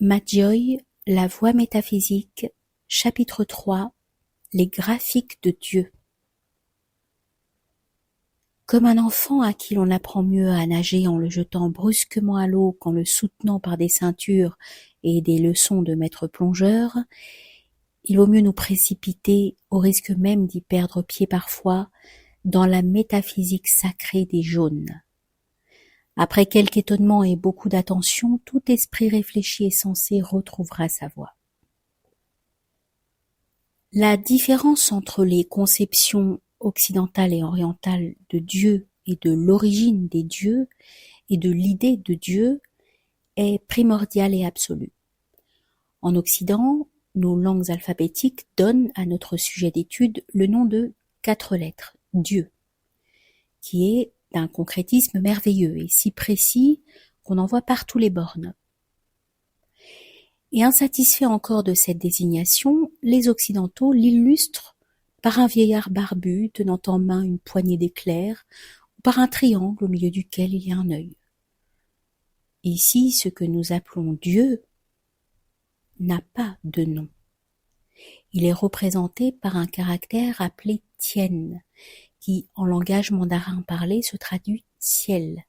Madjoy, la voie métaphysique, chapitre 3, les graphiques de Dieu. Comme un enfant à qui l'on apprend mieux à nager en le jetant brusquement à l'eau qu'en le soutenant par des ceintures et des leçons de maître plongeur, il vaut mieux nous précipiter, au risque même d'y perdre pied parfois, dans la métaphysique sacrée des jaunes. Après quelque étonnement et beaucoup d'attention, tout esprit réfléchi et sensé retrouvera sa voie. La différence entre les conceptions occidentales et orientales de Dieu et de l'origine des dieux et de l'idée de Dieu est primordiale et absolue. En Occident, nos langues alphabétiques donnent à notre sujet d'étude le nom de 4 lettres, Dieu, qui est d'un concrétisme merveilleux et si précis qu'on en voit partout les bornes. Et insatisfaits encore de cette désignation, les Occidentaux l'illustrent par un vieillard barbu tenant en main une poignée d'éclairs ou par un triangle au milieu duquel il y a un œil. Ici, ce que nous appelons Dieu n'a pas de nom. Il est représenté par un caractère appelé Tien, qui, en langage mandarin parlé, se traduit ciel.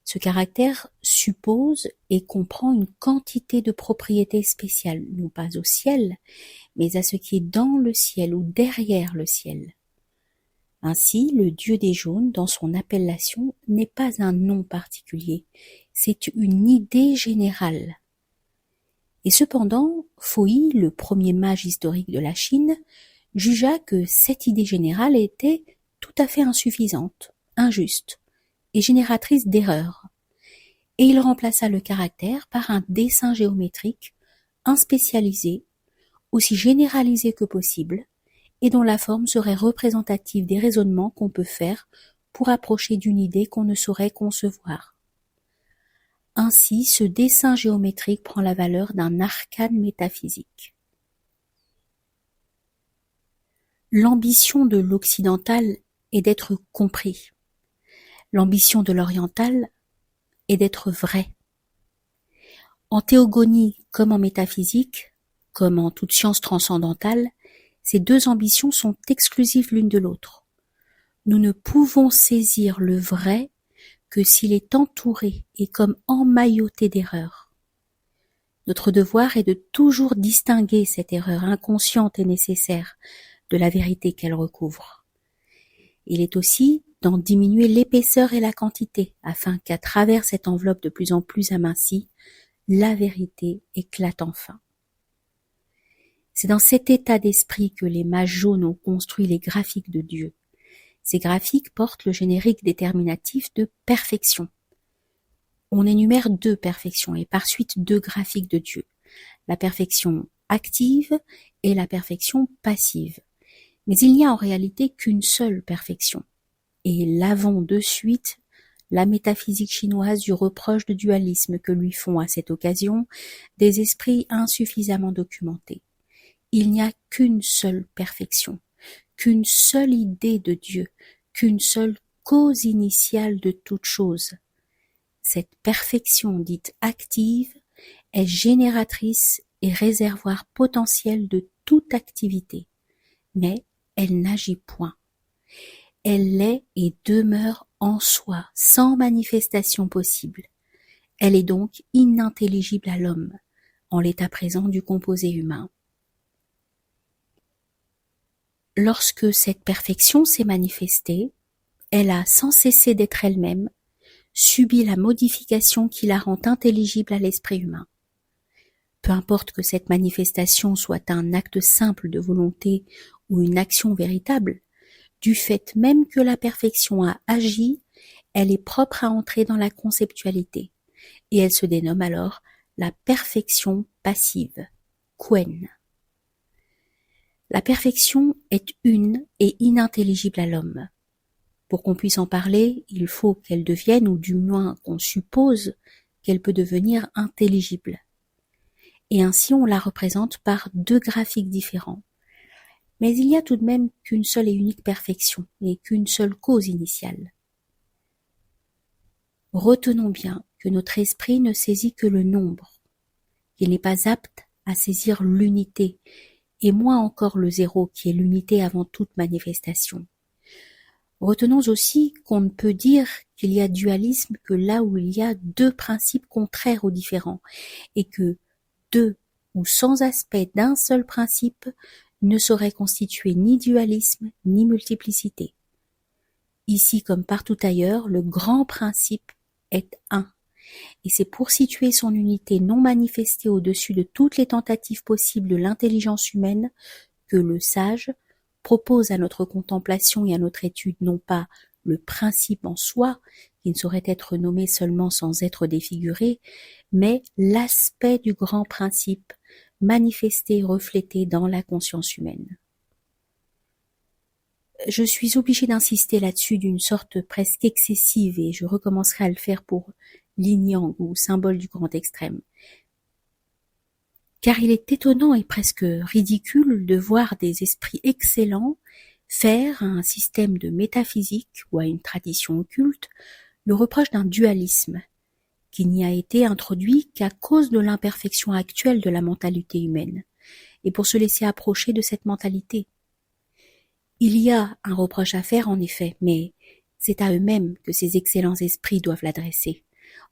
Ce caractère suppose et comprend une quantité de propriétés spéciales, non pas au ciel, mais à ce qui est dans le ciel ou derrière le ciel. Ainsi, le Dieu des jaunes, dans son appellation, n'est pas un nom particulier, c'est une idée générale. Et cependant, Foyi, le premier mage historique de la Chine, jugea que cette idée générale était tout à fait insuffisante, injuste et génératrice d'erreurs. Et il remplaça le caractère par un dessin géométrique, inspécialisé, aussi généralisé que possible, et dont la forme serait représentative des raisonnements qu'on peut faire pour approcher d'une idée qu'on ne saurait concevoir. Ainsi, ce dessin géométrique prend la valeur d'un arcane métaphysique. L'ambition de l'occidental est d'être compris. L'ambition de l'oriental est d'être vrai. En théogonie comme en métaphysique, comme en toute science transcendantale, ces deux ambitions sont exclusives l'une de l'autre. Nous ne pouvons saisir le vrai que s'il est entouré et comme emmailloté d'erreurs. Notre devoir est de toujours distinguer cette erreur inconsciente et nécessaire de la vérité qu'elle recouvre. Il est aussi d'en diminuer l'épaisseur et la quantité, afin qu'à travers cette enveloppe de plus en plus amincie, la vérité éclate enfin. C'est dans cet état d'esprit que les mages jaunes ont construit les graphiques de Dieu. Ces graphiques portent le générique déterminatif de perfection. On énumère 2 perfections et par suite 2 graphiques de Dieu, la perfection active et la perfection passive. Mais il n'y a en réalité qu'une seule perfection. Et l'avons de suite la métaphysique chinoise du reproche de dualisme que lui font à cette occasion des esprits insuffisamment documentés. Il n'y a qu'une seule perfection, qu'une seule idée de Dieu, qu'une seule cause initiale de toute chose. Cette perfection dite active est génératrice et réservoir potentiel de toute activité, mais elle n'agit point. Elle est et demeure en soi, sans manifestation possible. Elle est donc inintelligible à l'homme, en l'état présent du composé humain. Lorsque cette perfection s'est manifestée, elle a, sans cesser d'être elle-même, subi la modification qui la rend intelligible à l'esprit humain. Peu importe que cette manifestation soit un acte simple de volonté ou une action véritable, du fait même que la perfection a agi, elle est propre à entrer dans la conceptualité, et elle se dénomme alors la perfection passive, Quen. La perfection est une et inintelligible à l'homme. Pour qu'on puisse en parler, il faut qu'elle devienne, ou du moins qu'on suppose qu'elle peut devenir intelligible. Et ainsi on la représente par 2 graphiques différents. Mais il n'y a tout de même qu'une seule et unique perfection, et qu'une seule cause initiale. Retenons bien que notre esprit ne saisit que le nombre, Il n'est pas apte à saisir l'unité, et moins encore le zéro qui est l'unité avant toute manifestation. Retenons aussi qu'on ne peut dire qu'il y a dualisme que là où il y a deux principes contraires ou différents, et que deux ou sans aspect d'un seul principe ne saurait constituer ni dualisme ni multiplicité. Ici comme partout ailleurs, le grand principe est un, et c'est pour situer son unité non manifestée au-dessus de toutes les tentatives possibles de l'intelligence humaine que le sage propose à notre contemplation et à notre étude non pas le principe en soi, qui ne saurait être nommé seulement sans être défiguré, mais l'aspect du grand principe manifesté et reflété dans la conscience humaine. Je suis obligée d'insister là-dessus d'une sorte presque excessive et je recommencerai à le faire pour l'yin yang ou symbole du grand extrême. Car il est étonnant et presque ridicule de voir des esprits excellents faire à un système de métaphysique ou à une tradition occulte le reproche d'un dualisme qui n'y a été introduit qu'à cause de l'imperfection actuelle de la mentalité humaine et pour se laisser approcher de cette mentalité. Il y a un reproche à faire en effet, mais c'est à eux-mêmes que ces excellents esprits doivent l'adresser,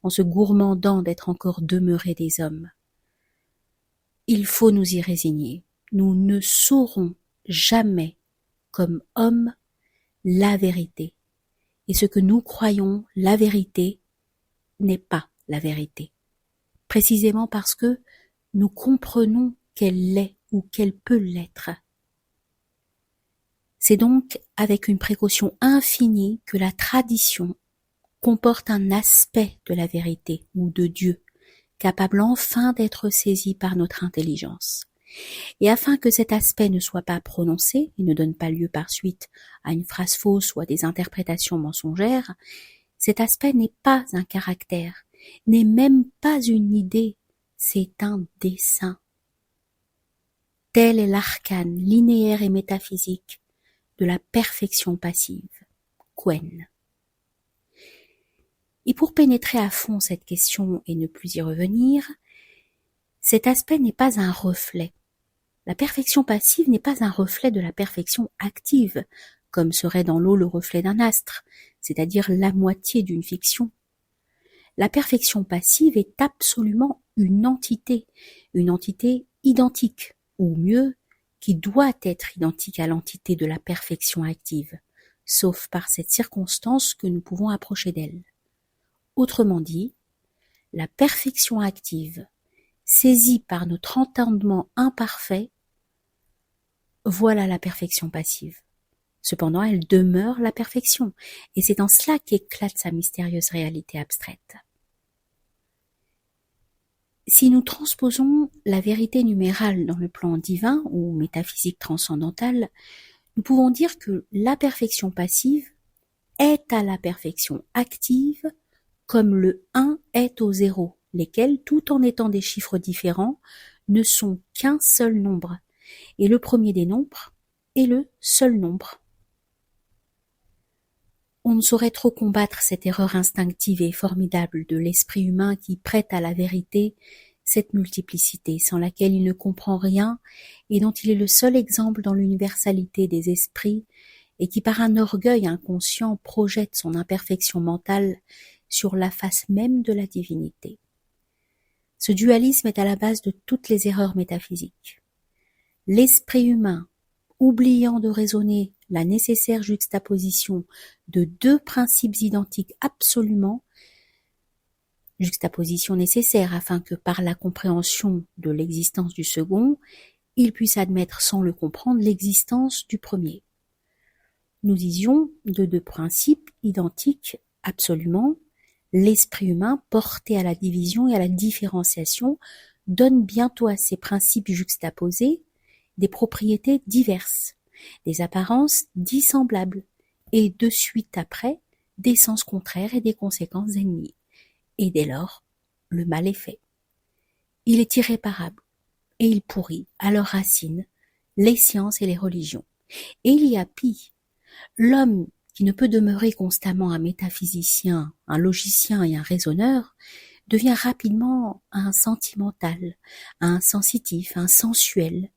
en se gourmandant d'être encore demeurés des hommes. Il faut nous y résigner. Nous ne saurons jamais, comme hommes, la vérité. Et ce que nous croyons la vérité n'est pas la vérité. Précisément parce que nous comprenons qu'elle l'est ou qu'elle peut l'être. C'est donc avec une précaution infinie que la tradition comporte un aspect de la vérité ou de Dieu, capable enfin d'être saisi par notre intelligence. Et afin que cet aspect ne soit pas prononcé et ne donne pas lieu par suite à une phrase fausse ou à des interprétations mensongères, cet aspect n'est pas un caractère, n'est même pas une idée, c'est un dessein. Tel est l'arcane linéaire et métaphysique de la perfection passive, Quen. Et pour pénétrer à fond cette question et ne plus y revenir, cet aspect n'est pas un reflet. La perfection passive n'est pas un reflet de la perfection active, comme serait dans l'eau le reflet d'un astre, c'est-à-dire la moitié d'une fiction. La perfection passive est absolument une entité identique, ou mieux, qui doit être identique à l'entité de la perfection active, sauf par cette circonstance que nous pouvons approcher d'elle. Autrement dit, la perfection active, saisie par notre entendement imparfait, voilà la perfection passive. Cependant, elle demeure la perfection, et c'est en cela qu'éclate sa mystérieuse réalité abstraite. Si nous transposons la vérité numérale dans le plan divin ou métaphysique transcendantal, nous pouvons dire que la perfection passive est à la perfection active comme le 1 est au 0, lesquels, tout en étant des chiffres différents, ne sont qu'un seul nombre, et le premier des nombres est le seul nombre. On ne saurait trop combattre cette erreur instinctive et formidable de l'esprit humain qui prête à la vérité cette multiplicité sans laquelle il ne comprend rien et dont il est le seul exemple dans l'universalité des esprits et qui par un orgueil inconscient projette son imperfection mentale sur la face même de la divinité. Ce dualisme est à la base de toutes les erreurs métaphysiques. L'esprit humain, oubliant de raisonner la nécessaire juxtaposition de deux principes identiques absolument, juxtaposition nécessaire afin que par la compréhension de l'existence du second, il puisse admettre sans le comprendre l'existence du premier. Nous disions de deux principes identiques absolument, l'esprit humain porté à la division et à la différenciation donne bientôt à ces principes juxtaposés des propriétés diverses, des apparences dissemblables, et de suite après, des sens contraires et des conséquences ennemies. Et dès lors, le mal est fait. Il est irréparable, et il pourrit, à leurs racines, les sciences et les religions. Et il y a pis, l'homme qui ne peut demeurer constamment un métaphysicien, un logicien et un raisonneur, devient rapidement un sentimental, un sensitif, un sensuel.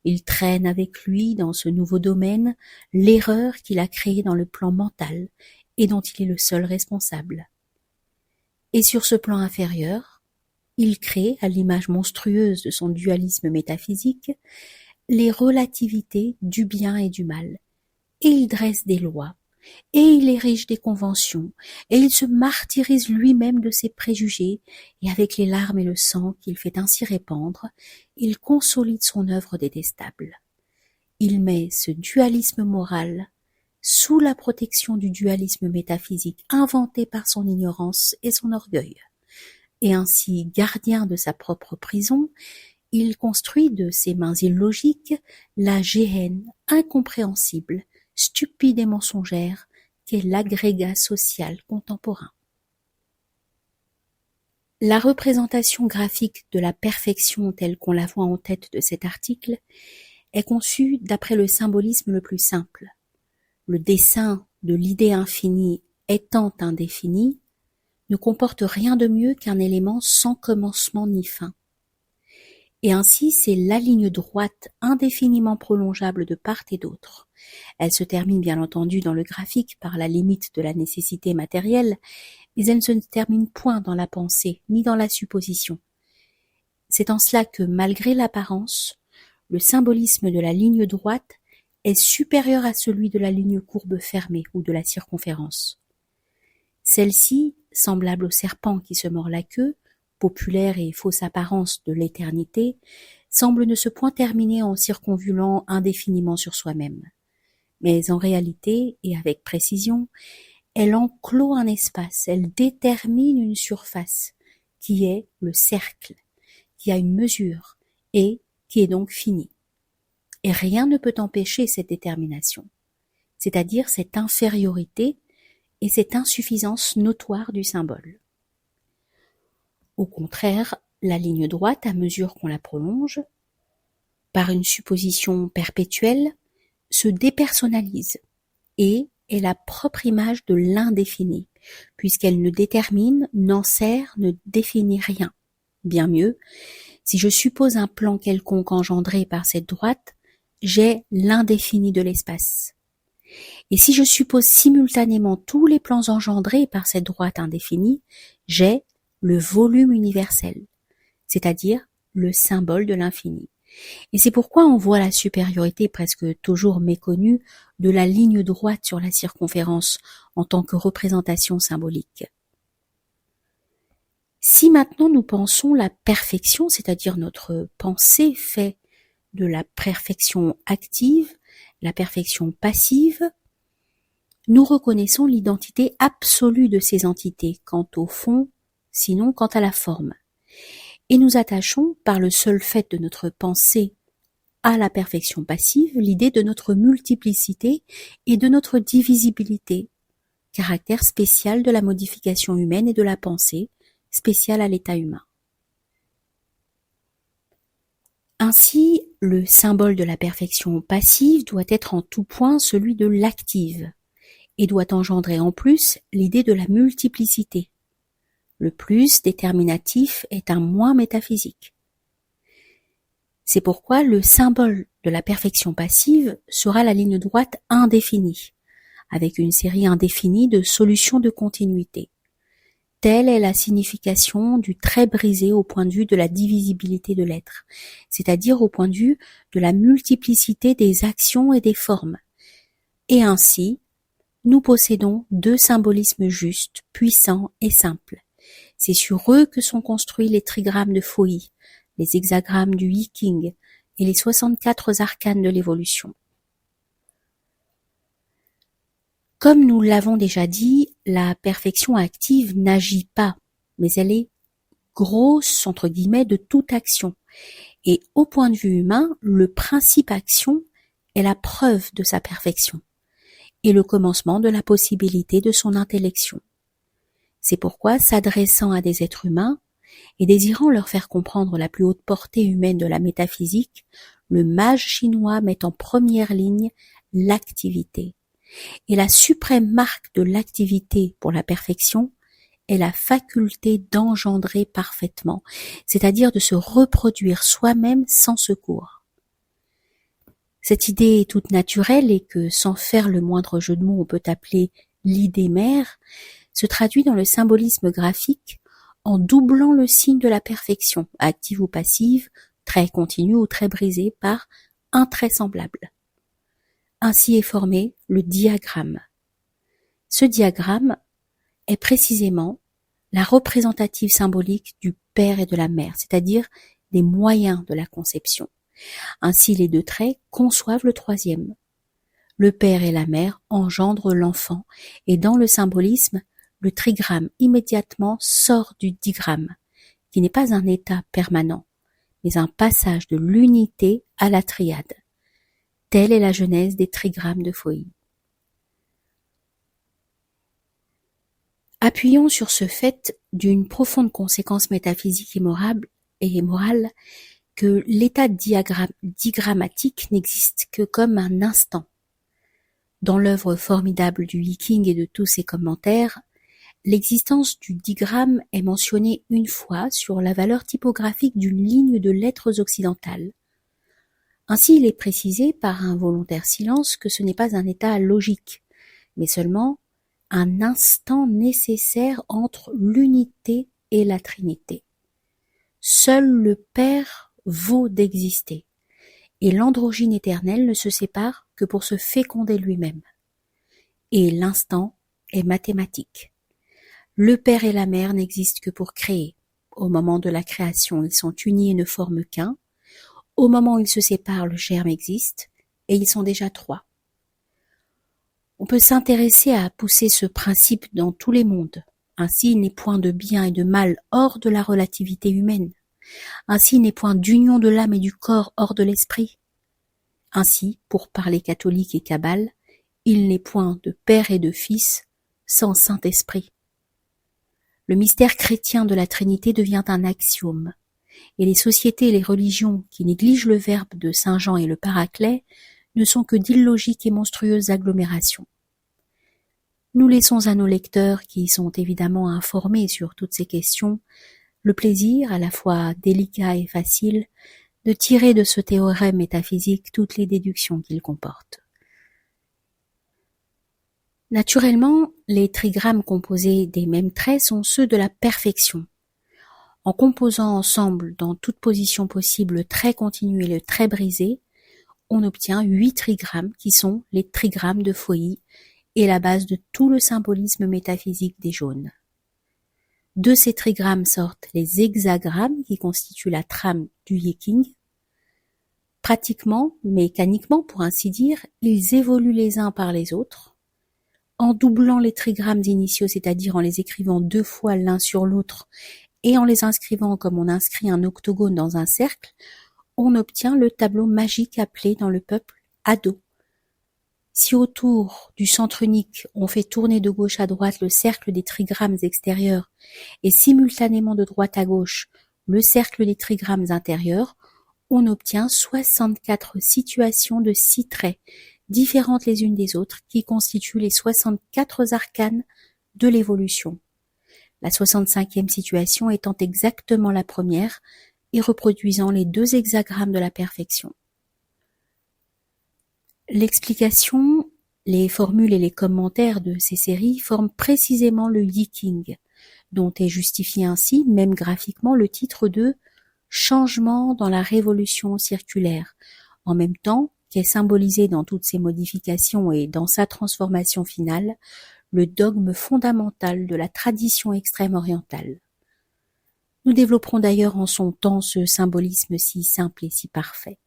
Il traîne avec lui dans ce nouveau domaine l'erreur qu'il a créée dans le plan mental et dont il est le seul responsable. Et sur ce plan inférieur, il crée, à l'image monstrueuse de son dualisme métaphysique, les relativités du bien et du mal. Et il dresse des lois, et il érige des conventions, et il se martyrise lui-même de ses préjugés, et avec les larmes et le sang qu'il fait ainsi répandre, il consolide son œuvre détestable. Il met ce dualisme moral sous la protection du dualisme métaphysique inventé par son ignorance et son orgueil. Et ainsi, gardien de sa propre prison, il construit de ses mains illogiques la géhenne incompréhensible, stupide et mensongère, qu'est l'agrégat social contemporain. La représentation graphique de la perfection telle qu'on la voit en tête de cet article est conçue d'après le symbolisme le plus simple. Le dessin de l'idée infinie étant indéfini ne comporte rien de mieux qu'un élément sans commencement ni fin. Et ainsi, c'est la ligne droite indéfiniment prolongeable de part et d'autre. Elle se termine bien entendu dans le graphique par la limite de la nécessité matérielle, mais elle ne se termine point dans la pensée ni dans la supposition. C'est en cela que, malgré l'apparence, le symbolisme de la ligne droite est supérieur à celui de la ligne courbe fermée ou de la circonférence. Celle-ci, semblable au serpent qui se mord la queue, populaire et fausse apparence de l'éternité, semble ne se point terminer en circonvolant indéfiniment sur soi-même. Mais en réalité, et avec précision, elle enclôt un espace, elle détermine une surface, qui est le cercle, qui a une mesure, et qui est donc finie. Et rien ne peut empêcher cette détermination, c'est-à-dire cette infériorité et cette insuffisance notoire du symbole. Au contraire, la ligne droite, à mesure qu'on la prolonge, par une supposition perpétuelle, se dépersonnalise et est la propre image de l'indéfini, puisqu'elle ne détermine, n'ensère, ne définit rien. Bien mieux, si je suppose un plan quelconque engendré par cette droite, j'ai l'indéfini de l'espace. Et si je suppose simultanément tous les plans engendrés par cette droite indéfinie, j'ai le volume universel, c'est-à-dire le symbole de l'infini. Et c'est pourquoi on voit la supériorité presque toujours méconnue de la ligne droite sur la circonférence en tant que représentation symbolique. Si maintenant nous pensons la perfection, c'est-à-dire notre pensée fait de la perfection active, la perfection passive, nous reconnaissons l'identité absolue de ces entités quant au fond, sinon quant à la forme. Et nous attachons, par le seul fait de notre pensée à la perfection passive, l'idée de notre multiplicité et de notre divisibilité, caractère spécial de la modification humaine et de la pensée, spécial à l'état humain. Ainsi, le symbole de la perfection passive doit être en tout point celui de l'active, et doit engendrer en plus l'idée de la multiplicité. Le plus déterminatif est un moins métaphysique. C'est pourquoi le symbole de la perfection passive sera la ligne droite indéfinie, avec une série indéfinie de solutions de continuité. Telle est la signification du trait brisé au point de vue de la divisibilité de l'être, c'est-à-dire au point de vue de la multiplicité des actions et des formes. Et ainsi, nous possédons deux symbolismes justes, puissants et simples. C'est sur eux que sont construits les trigrammes de Fohi, les hexagrammes du I Ching et les 64 arcanes de l'évolution. Comme nous l'avons déjà dit, la perfection active n'agit pas, mais elle est grosse, entre guillemets, de toute action. Et au point de vue humain, le principe action est la preuve de sa perfection et le commencement de la possibilité de son intellection. C'est pourquoi, s'adressant à des êtres humains et désirant leur faire comprendre la plus haute portée humaine de la métaphysique, le mage chinois met en première ligne l'activité. Et la suprême marque de l'activité pour la perfection est la faculté d'engendrer parfaitement, c'est-à-dire de se reproduire soi-même sans secours. Cette idée est toute naturelle et que, sans faire le moindre jeu de mots, on peut appeler l'idée mère, se traduit dans le symbolisme graphique en doublant le signe de la perfection, active ou passive, trait continu ou trait brisé, par un trait semblable. Ainsi est formé le diagramme. Ce diagramme est précisément la représentative symbolique du père et de la mère, c'est-à-dire des moyens de la conception. Ainsi, les deux traits conçoivent le troisième. Le père et la mère engendrent l'enfant, et dans le symbolisme, le trigramme immédiatement sort du digramme, qui n'est pas un état permanent, mais un passage de l'unité à la triade. Telle est la genèse des trigrammes de Fohi. Appuyons sur ce fait d'une profonde conséquence métaphysique et morale que l'état digrammatique n'existe que comme un instant. Dans l'œuvre formidable du Yi-King et de tous ses commentaires, l'existence du digramme est mentionnée une fois sur la valeur typographique d'une ligne de lettres occidentales. Ainsi, il est précisé par un volontaire silence que ce n'est pas un état logique, mais seulement un instant nécessaire entre l'unité et la Trinité. Seul le Père vaut d'exister, et l'androgyne éternel ne se sépare que pour se féconder lui-même. Et l'instant est mathématique. Le Père et la Mère n'existent que pour créer. Au moment de la création, ils sont unis et ne forment qu'un. Au moment où ils se séparent, le germe existe, et ils sont déjà trois. On peut s'intéresser à pousser ce principe dans tous les mondes. Ainsi, il n'est point de bien et de mal hors de la relativité humaine. Ainsi, il n'est point d'union de l'âme et du corps hors de l'esprit. Ainsi, pour parler catholique et cabale, il n'est point de Père et de Fils sans Saint-Esprit. Le mystère chrétien de la Trinité devient un axiome, et les sociétés et les religions qui négligent le verbe de Saint Jean et le Paraclet ne sont que d'illogiques et monstrueuses agglomérations. Nous laissons à nos lecteurs, qui sont évidemment informés sur toutes ces questions, le plaisir, à la fois délicat et facile, de tirer de ce théorème métaphysique toutes les déductions qu'il comporte. Naturellement, les trigrammes composés des mêmes traits sont ceux de la perfection. En composant ensemble dans toute position possible le trait continu et le trait brisé, on obtient 8 trigrammes qui sont les trigrammes de Fohi et la base de tout le symbolisme métaphysique des jaunes. De ces trigrammes sortent les hexagrammes qui constituent la trame du Yi-King. Pratiquement, mécaniquement pour ainsi dire, ils évoluent les uns par les autres. En doublant les trigrammes initiaux, c'est-à-dire en les écrivant 2 fois l'un sur l'autre et en les inscrivant comme on inscrit un octogone dans un cercle, on obtient le tableau magique appelé dans le peuple Ado. Si autour du centre unique, on fait tourner de gauche à droite le cercle des trigrammes extérieurs et simultanément de droite à gauche le cercle des trigrammes intérieurs, on obtient 64 situations de 6 traits, différentes les unes des autres, qui constituent les 64 arcanes de l'évolution. La 65e situation étant exactement la première et reproduisant les 2 hexagrammes de la perfection. L'explication, les formules et les commentaires de ces séries forment précisément le Yi-King, dont est justifié ainsi, même graphiquement, le titre de « Changement dans la révolution circulaire », en même temps qu'est symbolisé dans toutes ses modifications et dans sa transformation finale, le dogme fondamental de la tradition extrême orientale. Nous développerons d'ailleurs en son temps ce symbolisme si simple et si parfait.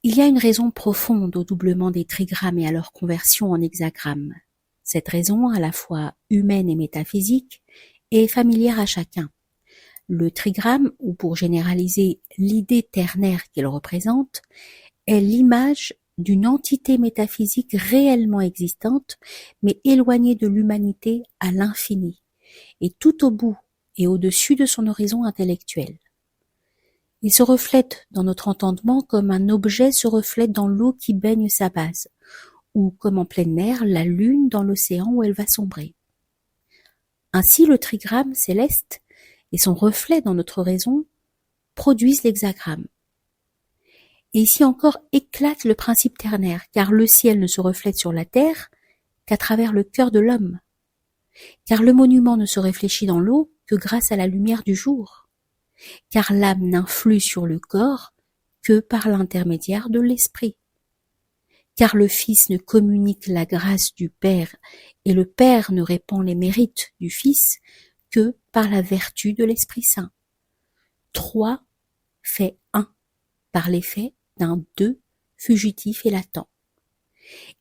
Il y a une raison profonde au doublement des trigrammes et à leur conversion en hexagrammes. Cette raison, à la fois humaine et métaphysique, est familière à chacun. Le trigramme, ou pour généraliser l'idée ternaire qu'il représente, est l'image d'une entité métaphysique réellement existante, mais éloignée de l'humanité à l'infini, et tout au bout et au-dessus de son horizon intellectuel. Il se reflète dans notre entendement comme un objet se reflète dans l'eau qui baigne sa base, ou comme en pleine mer, la lune dans l'océan où elle va sombrer. Ainsi le trigramme céleste et son reflet dans notre raison produisent l'hexagramme. Et ici encore éclate le principe ternaire, car le ciel ne se reflète sur la terre qu'à travers le cœur de l'homme, car le monument ne se réfléchit dans l'eau que grâce à la lumière du jour, car l'âme n'influe sur le corps que par l'intermédiaire de l'esprit, car le Fils ne communique la grâce du Père et le Père ne répand les mérites du Fils que par la vertu de l'Esprit Saint. 3 fait 1 par l'effet d'un 2 fugitif et latent.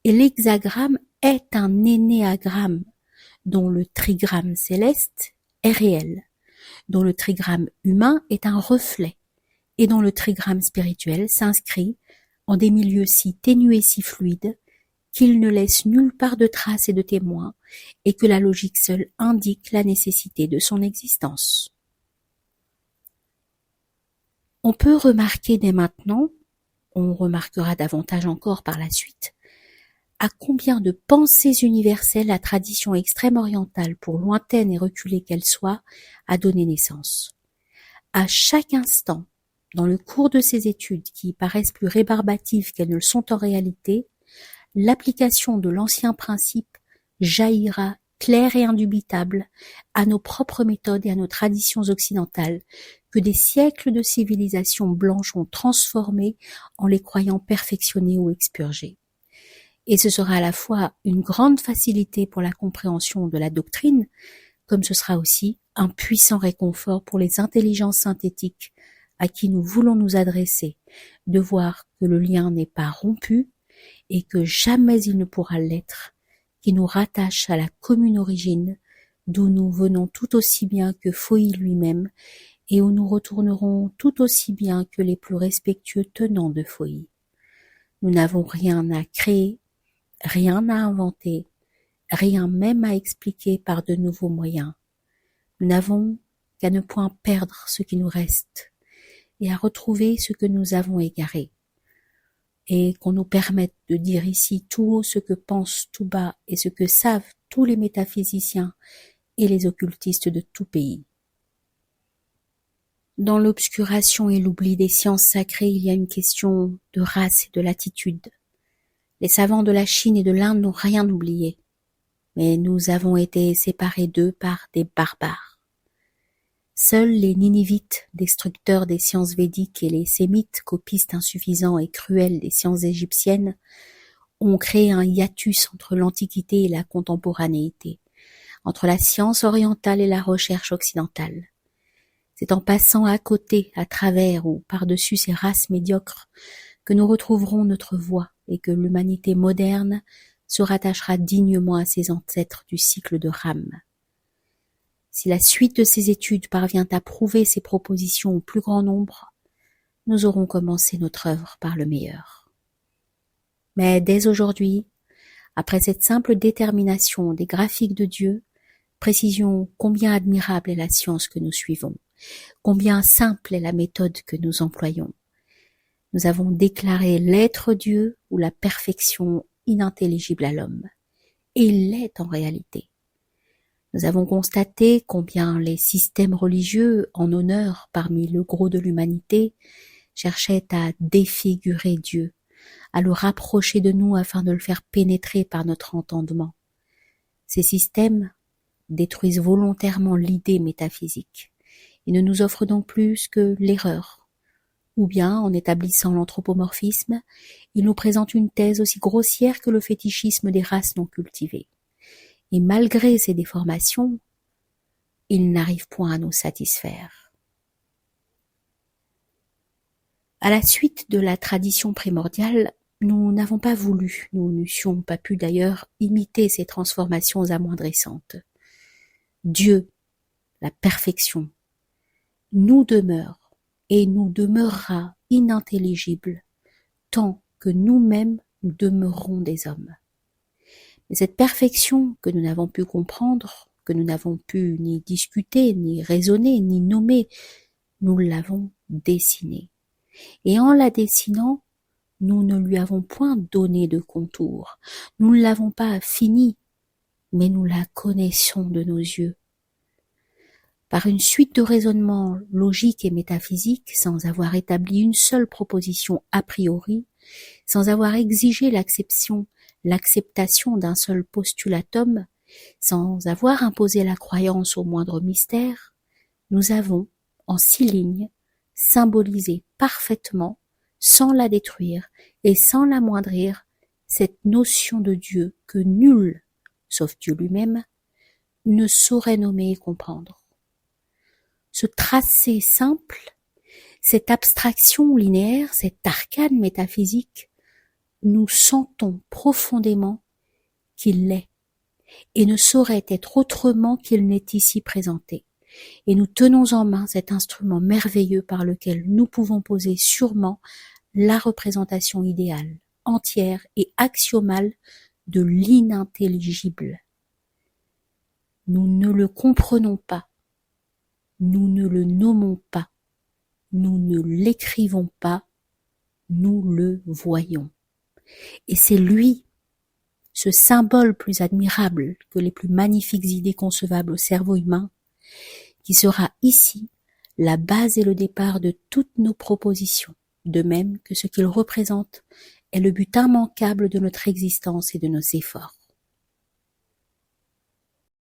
Et l'hexagramme est un énéagramme dont le trigramme céleste est réel, dont le trigramme humain est un reflet, et dont le trigramme spirituel s'inscrit en des milieux si ténus et si fluides qu'il ne laisse nulle part de traces et de témoins, et que la logique seule indique la nécessité de son existence. On peut remarquer dès maintenant, on remarquera davantage encore par la suite, à combien de pensées universelles la tradition extrême orientale, pour lointaine et reculée qu'elle soit, a donné naissance. À chaque instant, dans le cours de ces études qui paraissent plus rébarbatives qu'elles ne le sont en réalité, l'application de l'ancien principe jaillira claire et indubitable à nos propres méthodes et à nos traditions occidentales que des siècles de civilisation blanche ont transformées en les croyant perfectionnées ou expurgées. Et ce sera à la fois une grande facilité pour la compréhension de la doctrine, comme ce sera aussi un puissant réconfort pour les intelligences synthétiques à qui nous voulons nous adresser, de voir que le lien n'est pas rompu et que jamais il ne pourra l'être, qui nous rattache à la commune origine, d'où nous venons tout aussi bien que Foï lui-même, et où nous retournerons tout aussi bien que les plus respectueux tenants de Foï. Nous n'avons rien à créer, rien à inventer, rien même à expliquer par de nouveaux moyens. Nous n'avons qu'à ne point perdre ce qui nous reste, et à retrouver ce que nous avons égaré, et qu'on nous permette de dire ici tout haut ce que pensent tout bas et ce que savent tous les métaphysiciens et les occultistes de tout pays. Dans l'obscuration et l'oubli des sciences sacrées, il y a une question de race et de latitude. Les savants de la Chine et de l'Inde n'ont rien oublié, mais nous avons été séparés d'eux par des barbares. Seuls les Ninivites, destructeurs des sciences védiques, et les Sémites, copistes insuffisants et cruels des sciences égyptiennes, ont créé un hiatus entre l'Antiquité et la contemporanéité, entre la science orientale et la recherche occidentale. C'est en passant à côté, à travers ou par-dessus ces races médiocres que nous retrouverons notre voie et que l'humanité moderne se rattachera dignement à ses ancêtres du cycle de Ram. Si la suite de ces études parvient à prouver ces propositions au plus grand nombre, nous aurons commencé notre œuvre par le meilleur. Mais dès aujourd'hui, après cette simple détermination des graphiques de Dieu, précision combien admirable est la science que nous suivons, combien simple est la méthode que nous employons. Nous avons déclaré l'être Dieu ou la perfection inintelligible à l'homme. Et il l'est en réalité. Nous avons constaté combien les systèmes religieux en honneur parmi le gros de l'humanité cherchaient à défigurer Dieu, à le rapprocher de nous afin de le faire pénétrer par notre entendement. Ces systèmes détruisent volontairement l'idée métaphysique et ne nous offrent donc plus que l'erreur. Ou bien, en établissant l'anthropomorphisme, ils nous présentent une thèse aussi grossière que le fétichisme des races non cultivées. Et malgré ces déformations, ils n'arrivent point à nous satisfaire. À la suite de la tradition primordiale, nous n'avons pas voulu, nous n'eussions pas pu d'ailleurs imiter ces transformations amoindrissantes. Dieu, la perfection, nous demeure et nous demeurera inintelligible tant que nous-mêmes nous demeurerons des hommes. Mais cette perfection que nous n'avons pu comprendre, que nous n'avons pu ni discuter, ni raisonner, ni nommer, nous l'avons dessinée. Et en la dessinant, nous ne lui avons point donné de contour, nous ne l'avons pas fini, mais nous la connaissons de nos yeux. Par une suite de raisonnements logiques et métaphysiques, sans avoir établi une seule proposition a priori, sans avoir exigé l'acceptation d'un seul postulatum, sans avoir imposé la croyance au moindre mystère, nous avons, en 6 lignes, symbolisé parfaitement, sans la détruire et sans l'amoindrir, cette notion de Dieu que nul, sauf Dieu lui-même, ne saurait nommer et comprendre. Ce tracé simple, cette abstraction linéaire, cet arcane métaphysique, nous sentons profondément qu'il l'est et ne saurait être autrement qu'il n'est ici présenté. Et nous tenons en main cet instrument merveilleux par lequel nous pouvons poser sûrement la représentation idéale, entière et axiomale de l'inintelligible. Nous ne le comprenons pas, nous ne le nommons pas, nous ne l'écrivons pas, nous le voyons. Et c'est lui, ce symbole plus admirable que les plus magnifiques idées concevables au cerveau humain, qui sera ici la base et le départ de toutes nos propositions, de même que ce qu'il représente est le but immanquable de notre existence et de nos efforts.